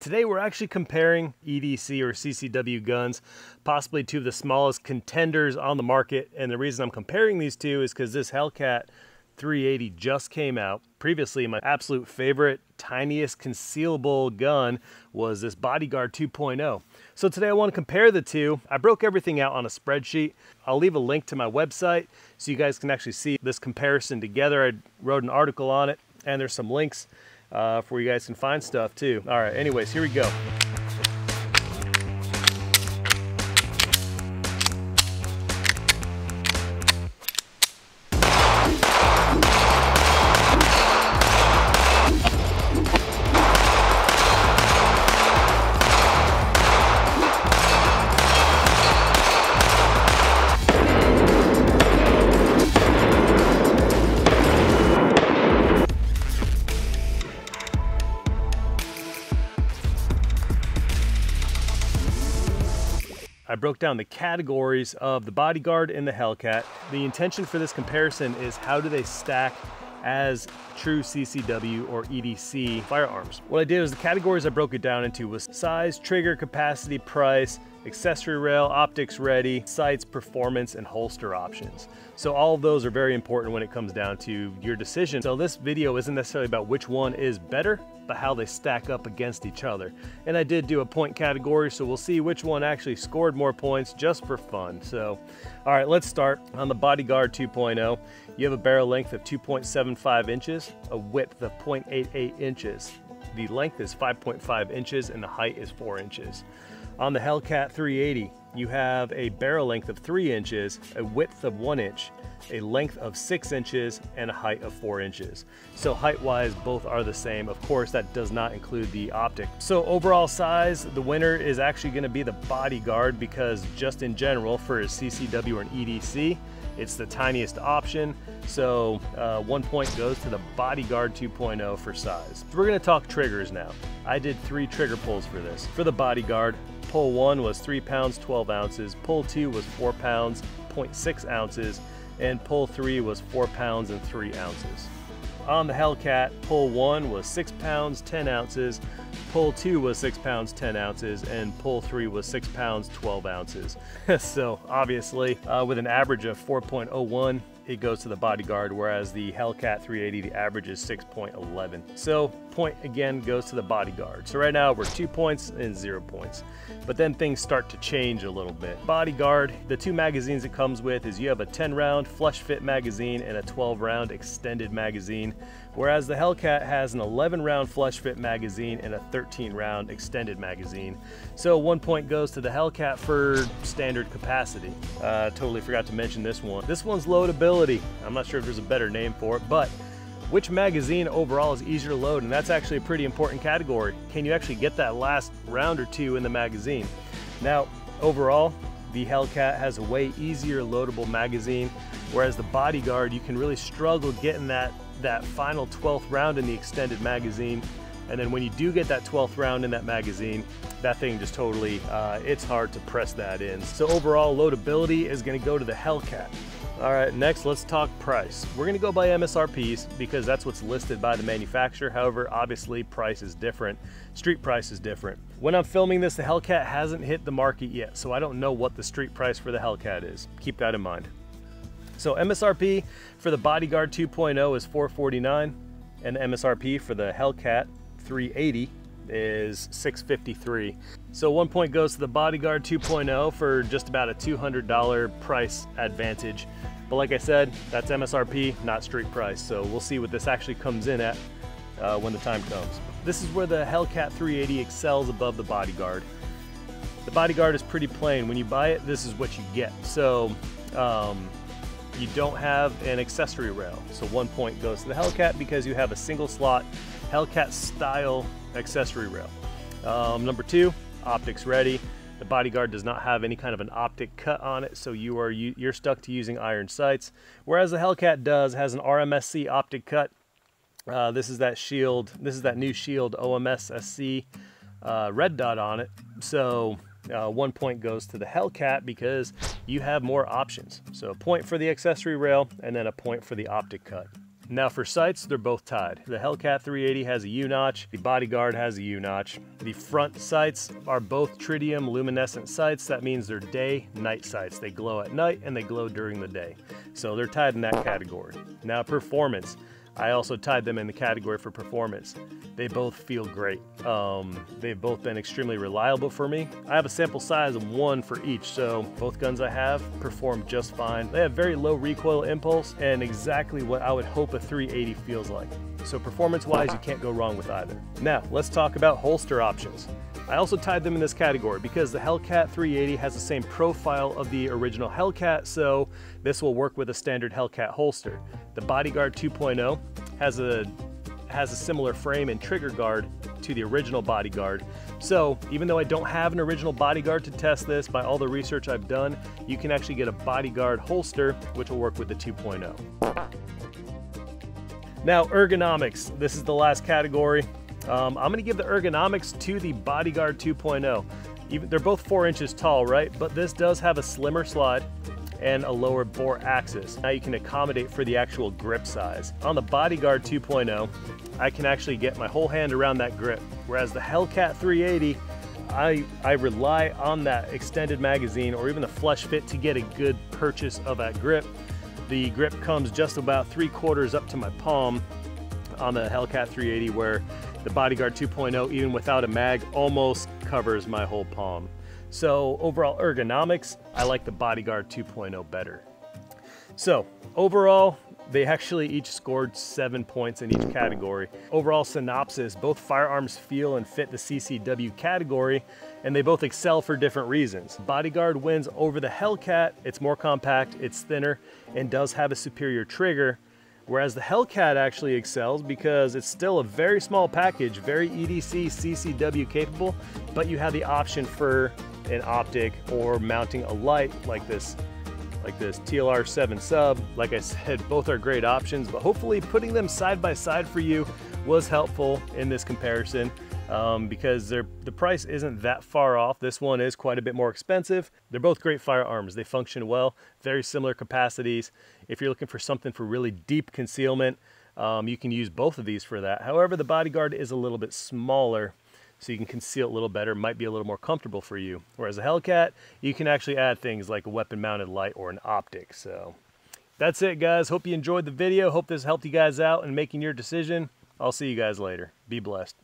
Today we're actually comparing EDC or CCW guns, possibly two of the smallest contenders on the market. And the reason I'm comparing these two is because this Hellcat 380 just came out. Previously, my absolute favorite, tiniest concealable gun was this Bodyguard 2.0. So today I want to compare the two. I broke everything out on a spreadsheet. I'll leave a link to my website so you guys can actually see this comparison together. I wrote an article on it, and there's some links for where you guys can find stuff too. All right, anyways, here we go. I broke down the categories of the Bodyguard and the Hellcat. The intention for this comparison is how do they stack as true CCW or EDC firearms. What I did was the categories I broke it down into was size, trigger, capacity, price, accessory rail, optics ready, sights, performance, and holster options. So all of those are very important when it comes down to your decision. So this video isn't necessarily about which one is better, but how they stack up against each other. And I did do a point category, so we'll see which one actually scored more points just for fun. So, all right, let's start. On the Bodyguard 2.0, you have a barrel length of 2.75 inches, a width of 0.88 inches. The length is 5.5 inches and the height is 4 inches. On the Hellcat 380, you have a barrel length of 3 inches, a width of 1 inch, a length of 6 inches, and a height of 4 inches. So height-wise, both are the same. Of course, that does not include the optic. So overall size, the winner is actually gonna be the Bodyguard because just in general, for a CCW or an EDC, it's the tiniest option. So 1 point goes to the Bodyguard 2.0 for size. So we're gonna talk triggers now. I did 3 trigger pulls for this. For the Bodyguard, pull 1 was 3 pounds, 12 ounces. Pull 2 was 4 pounds, 0.6 ounces. And pull 3 was 4 pounds and 3 ounces. On the Hellcat, pull 1 was 6 pounds, 10 ounces. Pull 2 was 6 pounds, 10 ounces. And pull 3 was 6 pounds, 12 ounces. So obviously, with an average of 4.01, it goes to the Bodyguard, whereas the Hellcat 380, the average is 6.11. So point again goes to the Bodyguard. So right now we're 2 points and 0 points. But then things start to change a little bit. Bodyguard, the 2 magazines it comes with is you have a 10-round flush fit magazine and a 12-round extended magazine, whereas the Hellcat has an 11-round flush fit magazine and a 13-round extended magazine. So 1 point goes to the Hellcat for standard capacity. Totally forgot to mention this one. This one's loadability. I'm not sure if there's a better name for it, but which magazine overall is easier to load? And that's actually a pretty important category. Can you actually get that last round or 2 in the magazine? Now, overall, the Hellcat has a way easier loadable magazine, whereas the Bodyguard, you can really struggle getting that final 12th round in the extended magazine. And then when you do get that 12th round in that magazine, that thing just totally, it's hard to press that in. So overall, loadability is gonna go to the Hellcat. All right, next let's talk price. We're gonna go by MSRPs because that's what's listed by the manufacturer. However, obviously price is different. Street price is different. When I'm filming this, the Hellcat hasn't hit the market yet, so I don't know what the street price for the Hellcat is. Keep that in mind. So MSRP for the Bodyguard 2.0 is $449, and the MSRP for the Hellcat 380 is $653. So 1 point goes to the Bodyguard 2.0 for just about a $200 price advantage. But like I said, that's MSRP, not street price. So we'll see what this actually comes in at when the time comes. This is where the Hellcat 380 excels above the Bodyguard. The Bodyguard is pretty plain. When you buy it, this is what you get. So you don't have an accessory rail. So 1 point goes to the Hellcat because you have a single slot Hellcat style accessory rail. Number 2, optics ready. The Bodyguard does not have any kind of an optic cut on it, so you're stuck to using iron sights, whereas the Hellcat has an RMSC optic cut. This is that shield. This is that new shield OMS SC red dot on it. So 1 point goes to the Hellcat because you have more options. So a point for the accessory rail and then a point for the optic cut. Now for sights, they're both tied. The Hellcat 380 has a U-notch, the Bodyguard has a U-notch. The front sights are both tritium luminescent sights. That means they're day-night sights. They glow at night and they glow during the day. So they're tied in that category. Now performance, I also tied them in the category for performance. They both feel great. They've both been extremely reliable for me. I have a sample size of 1 for each, so both guns I have perform just fine. They have very low recoil impulse and exactly what I would hope a 380 feels like. So performance-wise, you can't go wrong with either. Now, let's talk about holster options. I also tied them in this category because the Hellcat 380 has the same profile of the original Hellcat, so this will work with a standard Hellcat holster. The Bodyguard 2.0 has a similar frame and trigger guard to the original Bodyguard. So even though I don't have an original Bodyguard to test this, by all the research I've done, you can actually get a Bodyguard holster, which will work with the 2.0. Now ergonomics, this is the last category. I'm gonna give the ergonomics to the Bodyguard 2.0. They're both 4 inches tall, right? But this does have a slimmer slide and a lower bore axis. Now you can accommodate for the actual grip size. On the Bodyguard 2.0, I can actually get my whole hand around that grip. Whereas the Hellcat 380, I rely on that extended magazine or even the flush fit to get a good purchase of that grip. The grip comes just about 3/4 up to my palm on the Hellcat 380, where the Bodyguard 2.0, even without a mag, almost covers my whole palm. So overall ergonomics, I like the Bodyguard 2.0 better. So overall, they actually each scored 7 points in each category. Overall synopsis, both firearms feel and fit the CCW category, and they both excel for different reasons. Bodyguard wins over the Hellcat. It's more compact, it's thinner, and does have a superior trigger. Whereas the Hellcat actually excels because it's still a very small package, very EDC, CCW capable, but you have the option for an optic or mounting a light like this TLR 7 sub. Like I said, both are great options, but hopefully putting them side by side for you was helpful in this comparison. Because the price isn't that far off. This one is quite a bit more expensive. They're both great firearms. They function well, very similar capacities. If you're looking for something for really deep concealment, you can use both of these for that. However, the Bodyguard is a little bit smaller, so you can conceal it a little better, might be a little more comfortable for you. Whereas a Hellcat, you can actually add things like a weapon mounted light or an optic. So that's it, guys. Hope you enjoyed the video. Hope this helped you guys out in making your decision. I'll see you guys later. Be blessed.